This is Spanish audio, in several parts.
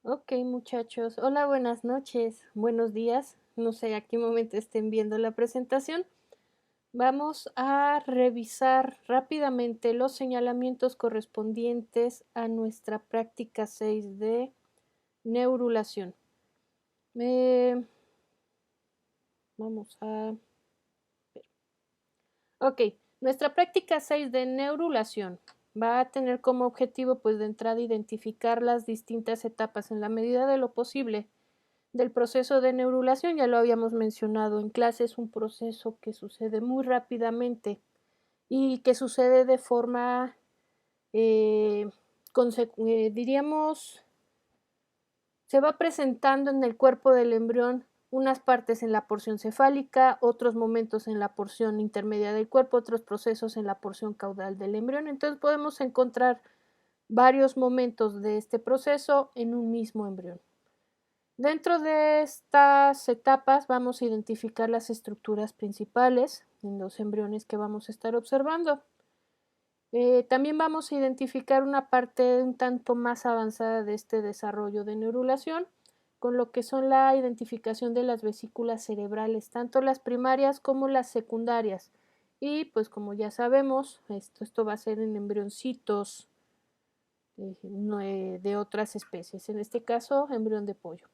Ok, muchachos. Hola, buenas noches, buenos días. No sé a qué momento estén viendo la presentación. Vamos a revisar rápidamente los señalamientos correspondientes a nuestra práctica 6 de neurulación. Vamos a ver. Ok, nuestra práctica 6 de neurulación va a tener como objetivo, pues de entrada, identificar las distintas etapas en la medida de lo posible del proceso de neurulación. Ya lo habíamos mencionado en clase, es un proceso que sucede muy rápidamente y que sucede de forma, eh, diríamos, se va presentando en el cuerpo del embrión unas partes en la porción cefálica, otros momentos en la porción intermedia del cuerpo, otros procesos en la porción caudal del embrión. Entonces podemos encontrar varios momentos de este proceso en un mismo embrión. Dentro de estas etapas vamos a identificar las estructuras principales en los embriones que vamos a estar observando. También vamos a identificar una parte un tanto más avanzada de este desarrollo de neurulación, con lo que son la identificación de las vesículas cerebrales, tanto las primarias como las secundarias. Y pues como ya sabemos, esto va a ser en embrioncitos de otras especies, en este caso embrión de pollo.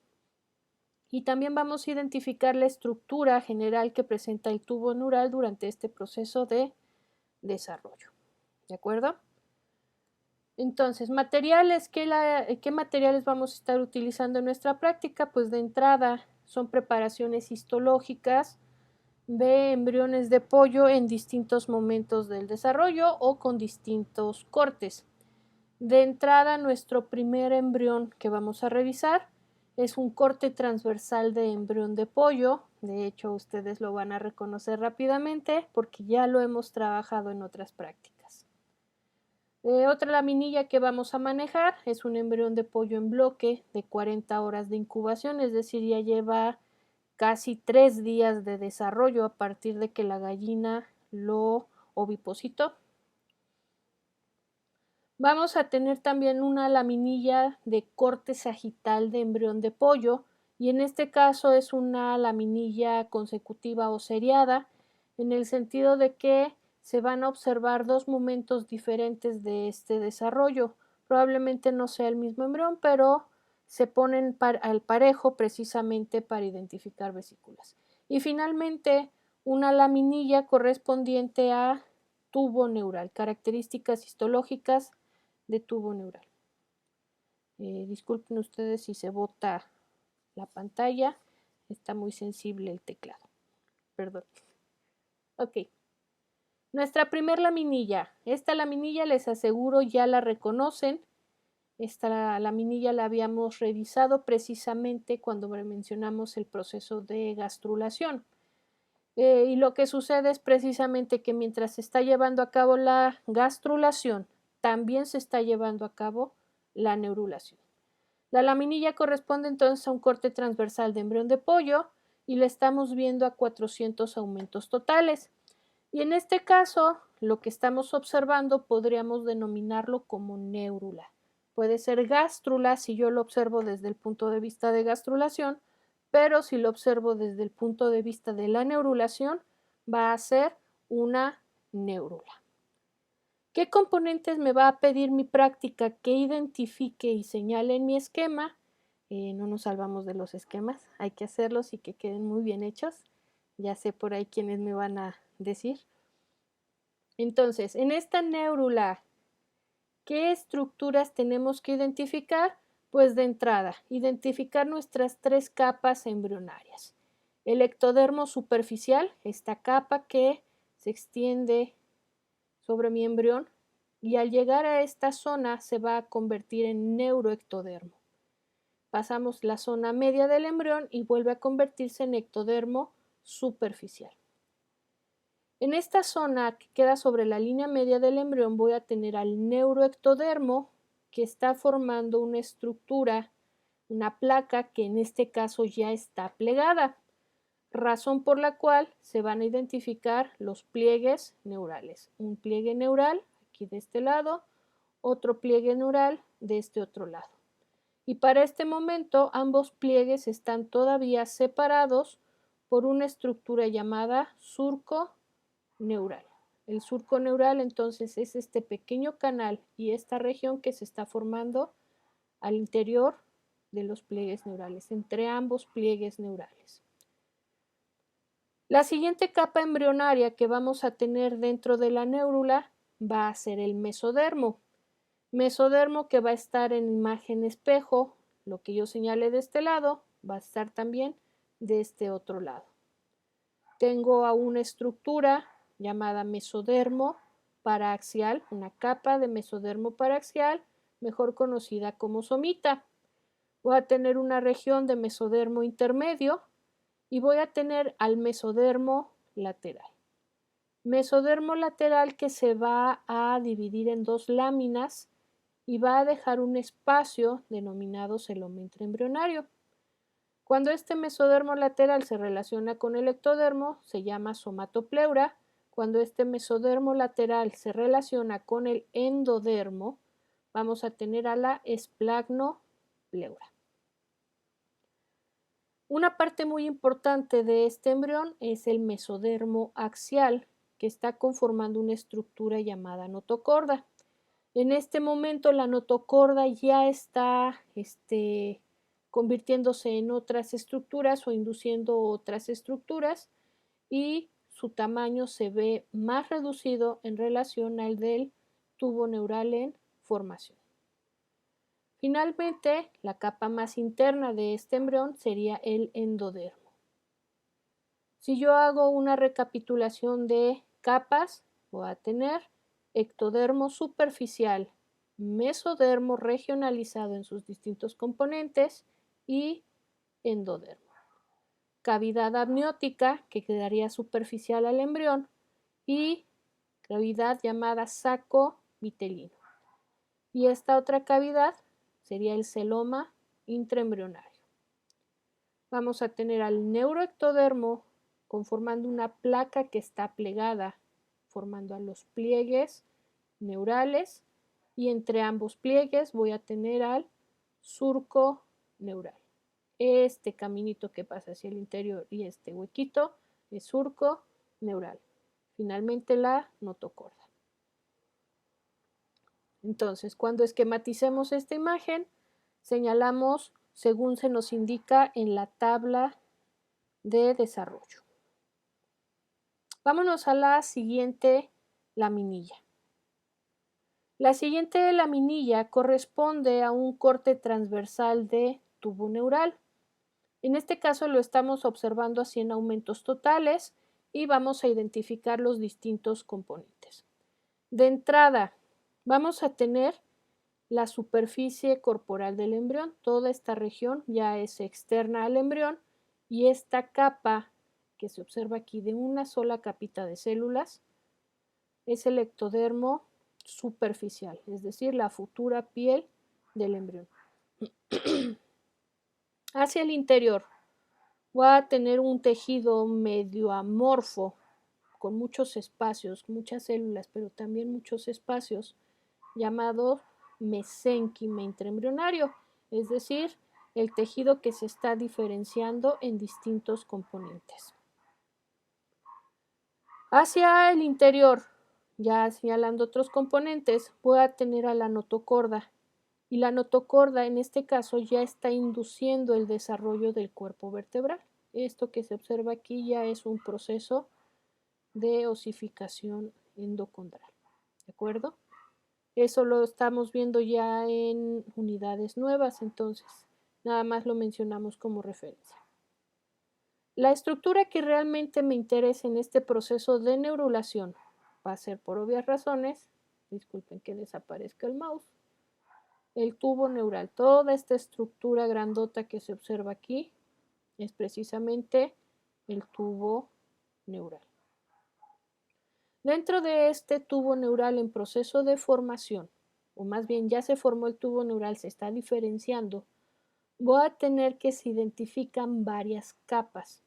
Y también vamos a identificar la estructura general que presenta el tubo neural durante este proceso de desarrollo. ¿De acuerdo? Entonces, materiales, ¿qué materiales vamos a estar utilizando en nuestra práctica? Pues de entrada son preparaciones histológicas de embriones de pollo en distintos momentos del desarrollo o con distintos cortes. De entrada, nuestro primer embrión que vamos a revisar es un corte transversal de embrión de pollo. De hecho, ustedes lo van a reconocer rápidamente porque ya lo hemos trabajado en otras prácticas. Otra laminilla que vamos a manejar es un embrión de pollo en bloque de 40 horas de incubación, es decir, ya lleva casi 3 días de desarrollo a partir de que la gallina lo ovipositó. Vamos a tener también una laminilla de corte sagital de embrión de pollo, y en este caso es una laminilla consecutiva o seriada, en el sentido de que se van a observar dos momentos diferentes de este desarrollo. Probablemente no sea el mismo embrión, pero se ponen al parejo precisamente para identificar vesículas. Y finalmente, una laminilla correspondiente a tubo neural, características histológicas de tubo neural. Disculpen ustedes si se bota la pantalla, está muy sensible el teclado, perdón. Ok, nuestra primer laminilla. Esta laminilla, les aseguro, ya la reconocen. Esta laminilla la habíamos revisado precisamente cuando mencionamos el proceso de gastrulación. Y lo que sucede es precisamente que mientras se está llevando a cabo la gastrulación, también se está llevando a cabo la neurulación. La laminilla corresponde entonces a un corte transversal de embrión de pollo y le estamos viendo a 400 aumentos totales. Y en este caso, lo que estamos observando podríamos denominarlo como neurula. Puede ser gástrula si yo lo observo desde el punto de vista de gastrulación, pero si lo observo desde el punto de vista de la neurulación, va a ser una neurula. ¿Qué componentes me va a pedir mi práctica que identifique y señale en mi esquema? No nos salvamos de los esquemas, hay que hacerlos y que queden muy bien hechos. Ya sé por ahí quiénes me van a decir. Entonces, en esta neurula, ¿qué estructuras tenemos que identificar? Pues de entrada, identificar nuestras 3 capas embrionarias. El ectodermo superficial, esta capa que se extiende sobre mi embrión, y al llegar a esta zona se va a convertir en neuroectodermo. Pasamos la zona media del embrión y vuelve a convertirse en ectodermo superficial. En esta zona que queda sobre la línea media del embrión voy a tener al neuroectodermo, que está formando una estructura, una placa que en este caso ya está plegada, razón por la cual se van a identificar los pliegues neurales. Un pliegue neural aquí de este lado, otro pliegue neural de este otro lado. Y para este momento ambos pliegues están todavía separados por una estructura llamada surco neural. El surco neural entonces es este pequeño canal y esta región que se está formando al interior de los pliegues neurales, entre ambos pliegues neurales. La siguiente capa embrionaria que vamos a tener dentro de la neurula va a ser el mesodermo. Mesodermo que va a estar en imagen espejo, lo que yo señale de este lado, va a estar también de este otro lado. Tengo a una estructura llamada mesodermo paraaxial, una capa de mesodermo paraaxial, mejor conocida como somita. Voy a tener una región de mesodermo intermedio y voy a tener al mesodermo lateral. Mesodermo lateral que se va a dividir en dos láminas y va a dejar un espacio denominado celoma intraembrionario. Cuando este mesodermo lateral se relaciona con el ectodermo, se llama somatopleura. Cuando este mesodermo lateral se relaciona con el endodermo, vamos a tener a la esplagnopleura. Una parte muy importante de este embrión es el mesodermo axial, que está conformando una estructura llamada notocorda. En este momento la notocorda ya está convirtiéndose en otras estructuras o induciendo otras estructuras y su tamaño se ve más reducido en relación al del tubo neural en formación. Finalmente, la capa más interna de este embrión sería el endodermo. Si yo hago una recapitulación de capas, voy a tener ectodermo superficial, mesodermo regionalizado en sus distintos componentes y endodermo. Cavidad amniótica, que quedaría superficial al embrión, y cavidad llamada saco vitelino. Y esta otra cavidad sería el celoma intraembrionario. Vamos a tener al neuroectodermo conformando una placa que está plegada, formando a los pliegues neurales, y entre ambos pliegues voy a tener al surco neural. Este caminito que pasa hacia el interior y este huequito es surco neural. Finalmente la notocorda. Entonces, cuando esquematicemos esta imagen, señalamos según se nos indica en la tabla de desarrollo. Vámonos a la siguiente laminilla. La siguiente laminilla corresponde a un corte transversal de tubo neural. En este caso lo estamos observando así en aumentos totales y vamos a identificar los distintos componentes. De entrada, vamos a tener la superficie corporal del embrión. Toda esta región ya es externa al embrión y esta capa que se observa aquí de una sola capita de células es el ectodermo superficial, es decir, la futura piel del embrión. Hacia el interior va a tener un tejido medio amorfo con muchos espacios, muchas células, pero también muchos espacios, llamado mesénquima intraembrionario, es decir, el tejido que se está diferenciando en distintos componentes. Hacia el interior, ya señalando otros componentes, voy a tener a la notocorda, y la notocorda en este caso ya está induciendo el desarrollo del cuerpo vertebral. Esto que se observa aquí ya es un proceso de osificación endocondral, ¿de acuerdo? Eso lo estamos viendo ya en unidades nuevas, entonces nada más lo mencionamos como referencia. La estructura que realmente me interesa en este proceso de neurulación va a ser, por obvias razones, disculpen que desaparezca el mouse, el tubo neural. Toda esta estructura grandota que se observa aquí es precisamente el tubo neural. Dentro de este tubo neural en proceso de formación, o más bien ya se formó el tubo neural, se está diferenciando, voy a tener que se identifican varias capas.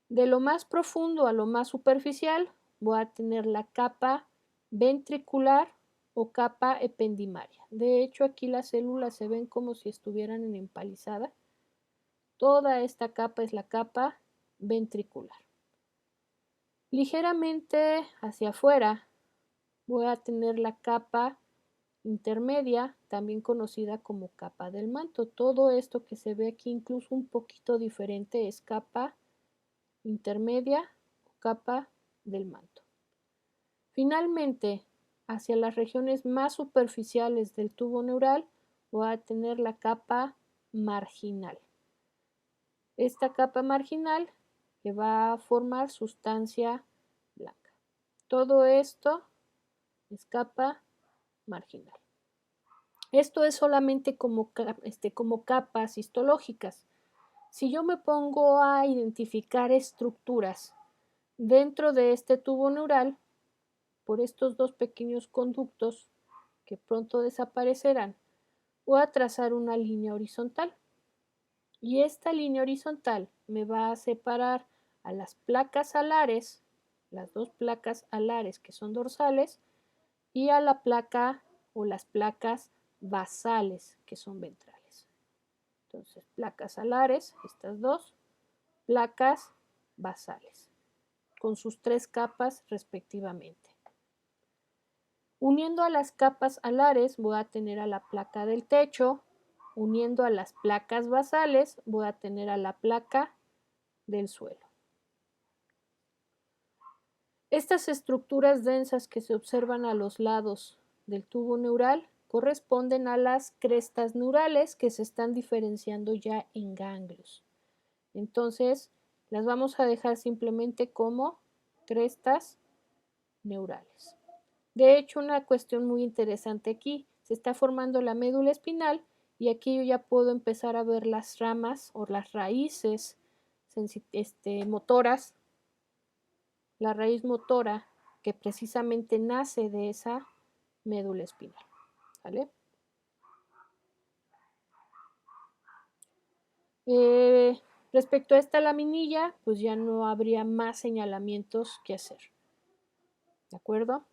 De lo más profundo a lo más superficial, voy a tener la capa ventricular o capa ependimaria. De hecho, aquí las células se ven como si estuvieran en empalizada. Toda esta capa es la capa ventricular. Ligeramente hacia afuera voy a tener la capa intermedia, también conocida como capa del manto. Todo esto que se ve aquí, incluso un poquito diferente, es capa intermedia o capa del manto. Finalmente, hacia las regiones más superficiales del tubo neural, voy a tener la capa marginal. Esta capa marginal que va a formar sustancia blanca. Todo esto es capa marginal. Esto es solamente como capas histológicas. Si yo me pongo a identificar estructuras dentro de este tubo neural, por estos dos pequeños conductos que pronto desaparecerán, voy a trazar una línea horizontal. Y esta línea horizontal me va a separar a las placas alares, las dos placas alares que son dorsales, y a la placa o las placas basales que son ventrales. Entonces, placas alares, estas dos, placas basales, con sus tres capas respectivamente. Uniendo a las capas alares voy a tener a la placa del techo, uniendo a las placas basales voy a tener a la placa del suelo. Estas estructuras densas que se observan a los lados del tubo neural corresponden a las crestas neurales que se están diferenciando ya en ganglios. Entonces, las vamos a dejar simplemente como crestas neurales. De hecho, una cuestión muy interesante aquí, se está formando la médula espinal y aquí yo ya puedo empezar a ver las ramas o las raíces motoras, la raíz motora que precisamente nace de esa médula espinal. ¿Vale? Respecto a esta laminilla, pues ya no habría más señalamientos que hacer. ¿De acuerdo?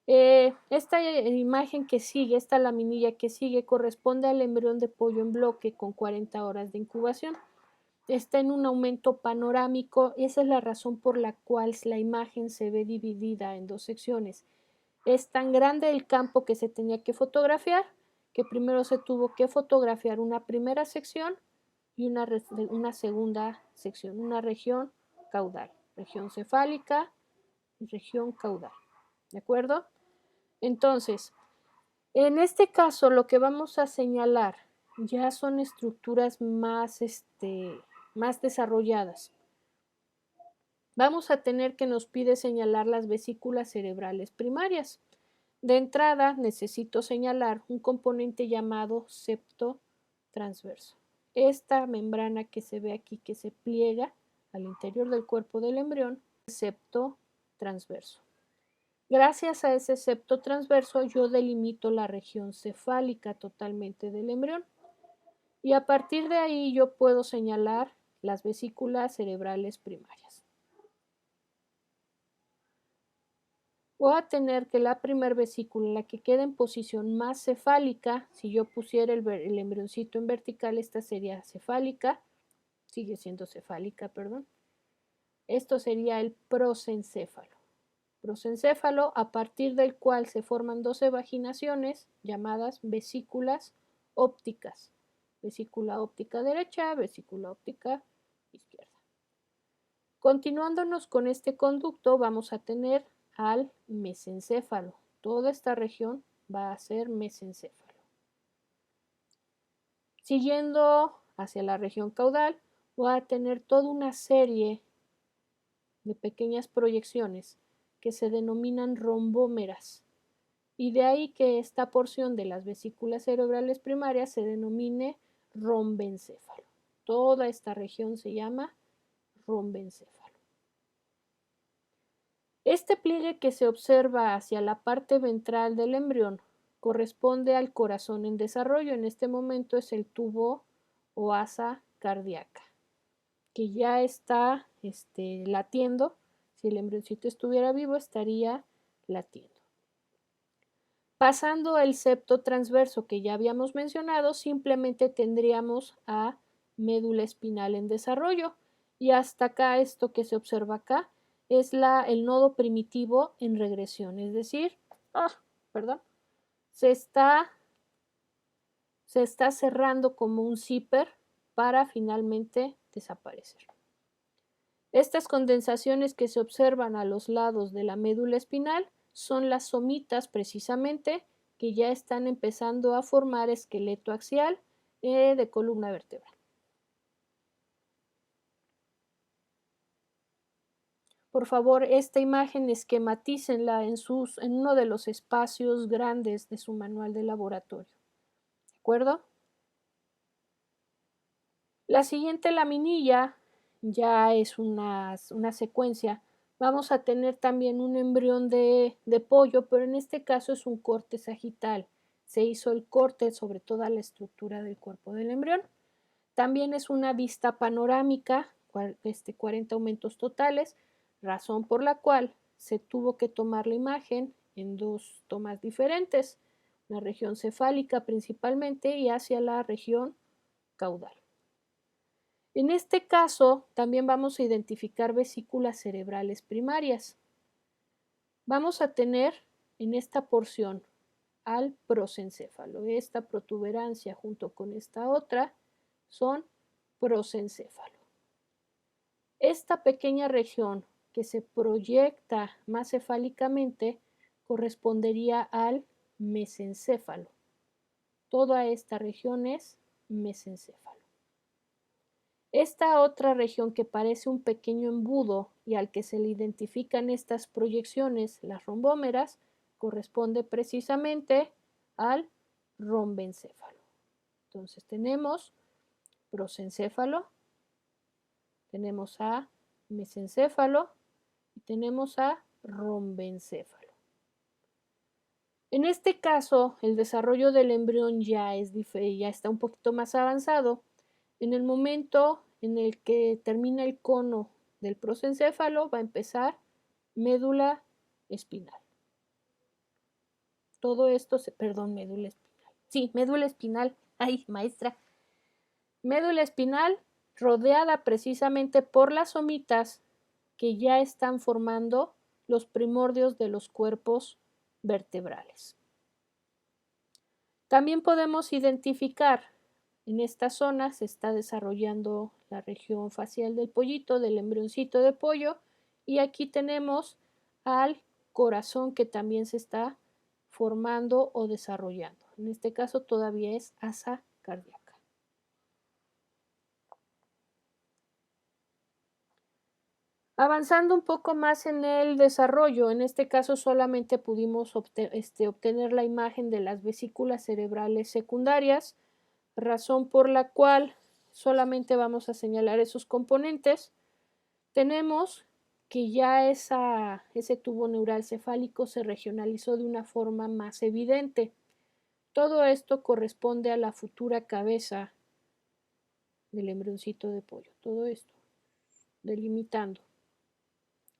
Esta imagen que sigue, esta laminilla que sigue, corresponde al embrión de pollo en bloque con 40 horas de incubación. Está en un aumento panorámico. Esa es la razón por la cual la imagen se ve dividida en dos secciones. Es tan grande el campo que se tenía que fotografiar que primero se tuvo que fotografiar una primera sección y una segunda sección, una región caudal, región cefálica y región caudal. ¿De acuerdo? Entonces, en este caso lo que vamos a señalar ya son estructuras más desarrolladas. Vamos a tener que nos pide señalar las vesículas cerebrales primarias. De entrada necesito señalar un componente llamado septo transverso. Esta membrana que se ve aquí que se pliega al interior del cuerpo del embrión es septo transverso. Gracias a ese septo transverso yo delimito la región cefálica totalmente del embrión y a partir de ahí yo puedo señalar las vesículas cerebrales primarias. Voy a tener que la primera vesícula, la que queda en posición más cefálica, si yo pusiera el embrioncito en vertical, esta sería cefálica, sigue siendo cefálica, perdón. Esto sería el prosencéfalo. Prosencéfalo, a partir del cual se forman dos evaginaciones llamadas vesículas ópticas. Vesícula óptica derecha, vesícula óptica izquierda. Continuándonos con este conducto, vamos a tener al mesencéfalo. Toda esta región va a ser mesencéfalo. Siguiendo hacia la región caudal, voy a tener toda una serie de pequeñas proyecciones que se denominan rombómeras, y de ahí que esta porción de las vesículas cerebrales primarias se denomine rombencéfalo. Toda esta región se llama rombencéfalo. Este pliegue que se observa hacia la parte ventral del embrión corresponde al corazón en desarrollo. En este momento es el tubo o asa cardíaca, que ya está latiendo. Si el embrioncito estuviera vivo, estaría latiendo. Pasando el septo transverso que ya habíamos mencionado, simplemente tendríamos a médula espinal en desarrollo. Y hasta acá, esto que se observa acá, es el nodo primitivo en regresión, es decir, se está cerrando como un zipper para finalmente desaparecer. Estas condensaciones que se observan a los lados de la médula espinal son las somitas precisamente que ya están empezando a formar esqueleto axial de columna vertebral. Por favor, esta imagen esquematícenla en uno de los espacios grandes de su manual de laboratorio. ¿De acuerdo? La siguiente laminilla ya es una secuencia. Vamos a tener también un embrión de pollo, pero en este caso es un corte sagital. Se hizo el corte sobre toda la estructura del cuerpo del embrión. También es una vista panorámica, 40 aumentos totales, razón por la cual se tuvo que tomar la imagen en dos tomas diferentes, la región cefálica principalmente y hacia la región caudal. En este caso, también vamos a identificar vesículas cerebrales primarias. Vamos a tener en esta porción al prosencéfalo. Esta protuberancia junto con esta otra son prosencéfalo. Esta pequeña región que se proyecta más cefálicamente correspondería al mesencéfalo. Toda esta región es mesencéfalo. Esta otra región que parece un pequeño embudo y al que se le identifican estas proyecciones, las rombómeras, corresponde precisamente al rombencéfalo. Entonces tenemos prosencéfalo, tenemos a mesencéfalo y tenemos a rombencéfalo. En este caso, el desarrollo del embrión ya está un poquito más avanzado. En el momento en el que termina el cono del prosencéfalo, va a empezar médula espinal. Todo esto, médula espinal. Sí, médula espinal. Ay, maestra. Médula espinal rodeada precisamente por las somitas que ya están formando los primordios de los cuerpos vertebrales. También podemos identificar en esta zona se está desarrollando la región facial del pollito, del embrioncito de pollo, y aquí tenemos al corazón que también se está formando o desarrollando. En este caso todavía es asa cardíaca. Avanzando un poco más en el desarrollo, en este caso solamente pudimos obtener la imagen de las vesículas cerebrales secundarias, razón por la cual solamente vamos a señalar esos componentes. Tenemos que ya ese tubo neural cefálico se regionalizó de una forma más evidente. Todo esto corresponde a la futura cabeza del embrioncito de pollo. Todo esto, delimitando.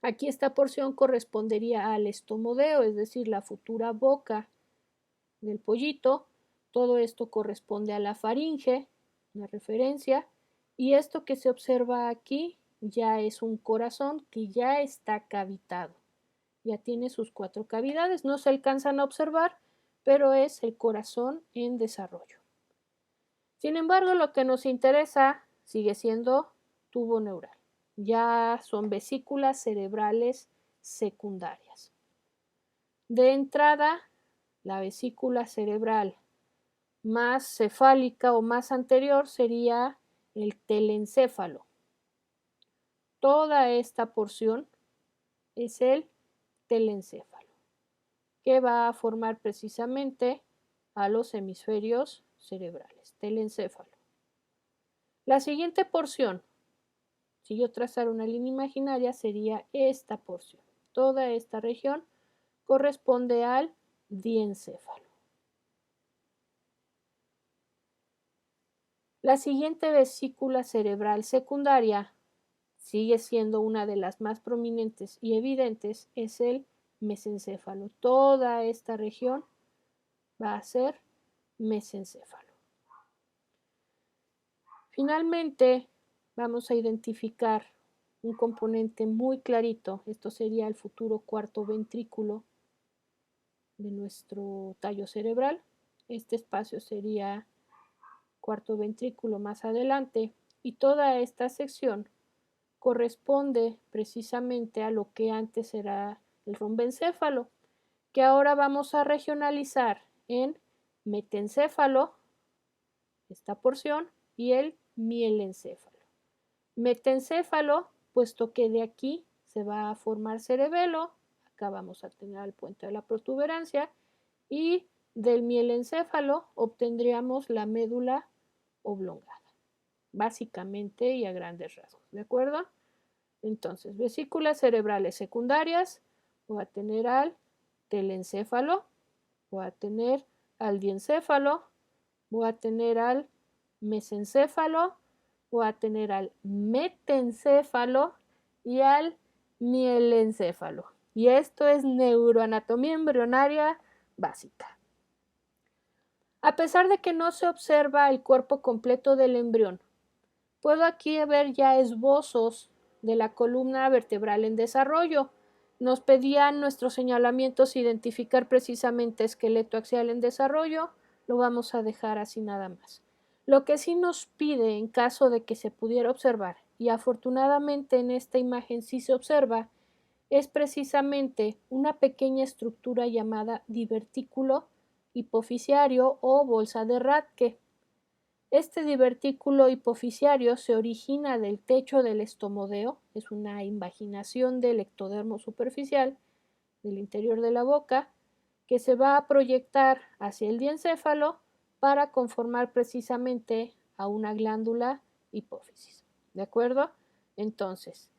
Aquí esta porción correspondería al estomodeo, es decir, la futura boca del pollito. Todo esto corresponde a la faringe, una referencia, y esto que se observa aquí ya es un corazón que ya está cavitado. Ya tiene sus 4 cavidades, no se alcanzan a observar, pero es el corazón en desarrollo. Sin embargo, lo que nos interesa sigue siendo tubo neural. Ya son vesículas cerebrales secundarias. De entrada, la vesícula cerebral más cefálica o más anterior sería el telencéfalo. Toda esta porción es el telencéfalo, que va a formar precisamente a los hemisferios cerebrales, telencéfalo. La siguiente porción, si yo trazara una línea imaginaria, sería esta porción. Toda esta región corresponde al diencéfalo. La siguiente vesícula cerebral secundaria sigue siendo una de las más prominentes y evidentes, es el mesencéfalo. Toda esta región va a ser mesencéfalo. Finalmente, vamos a identificar un componente muy clarito. Esto sería el futuro cuarto ventrículo de nuestro tallo cerebral. Este espacio sería cuarto ventrículo más adelante y toda esta sección corresponde precisamente a lo que antes era el rombencéfalo, que ahora vamos a regionalizar en metencéfalo, esta porción, y el mielencéfalo. Metencéfalo, puesto que de aquí se va a formar cerebelo, acá vamos a tener el puente de la protuberancia, y del mielencéfalo obtendríamos la médula oblongada, básicamente y a grandes rasgos, ¿de acuerdo? Entonces, vesículas cerebrales secundarias, voy a tener al telencéfalo, voy a tener al diencéfalo, voy a tener al mesencéfalo, voy a tener al metencéfalo y al mielencéfalo. Y esto es neuroanatomía embrionaria básica. A pesar de que no se observa el cuerpo completo del embrión, puedo aquí ver ya esbozos de la columna vertebral en desarrollo. Nos pedían nuestros señalamientos identificar precisamente esqueleto axial en desarrollo, lo vamos a dejar así nada más. Lo que sí nos pide en caso de que se pudiera observar, y afortunadamente en esta imagen sí se observa, es precisamente una pequeña estructura llamada divertículo hipofisiario o bolsa de Rathke. Este divertículo hipofisiario se origina del techo del estomodeo, es una invaginación del ectodermo superficial del interior de la boca, que se va a proyectar hacia el diencéfalo para conformar precisamente a una glándula hipófisis. ¿De acuerdo? Entonces,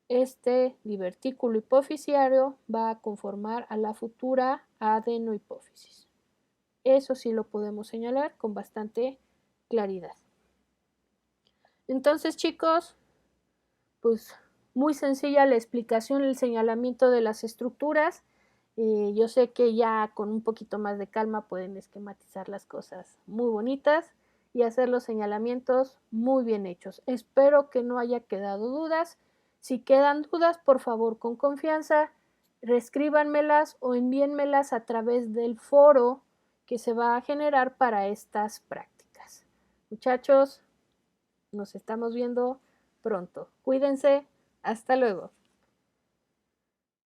este divertículo hipofisiario va a conformar a la futura adenohipófisis. Eso sí lo podemos señalar con bastante claridad. Entonces, chicos, pues muy sencilla la explicación, el señalamiento de las estructuras. Yo sé que ya con un poquito más de calma pueden esquematizar las cosas muy bonitas y hacer los señalamientos muy bien hechos. Espero que no haya quedado dudas. Si quedan dudas, por favor, con confianza, reescríbanmelas o envíenmelas a través del foro que se va a generar para estas prácticas. Muchachos, nos estamos viendo pronto. Cuídense. Hasta luego.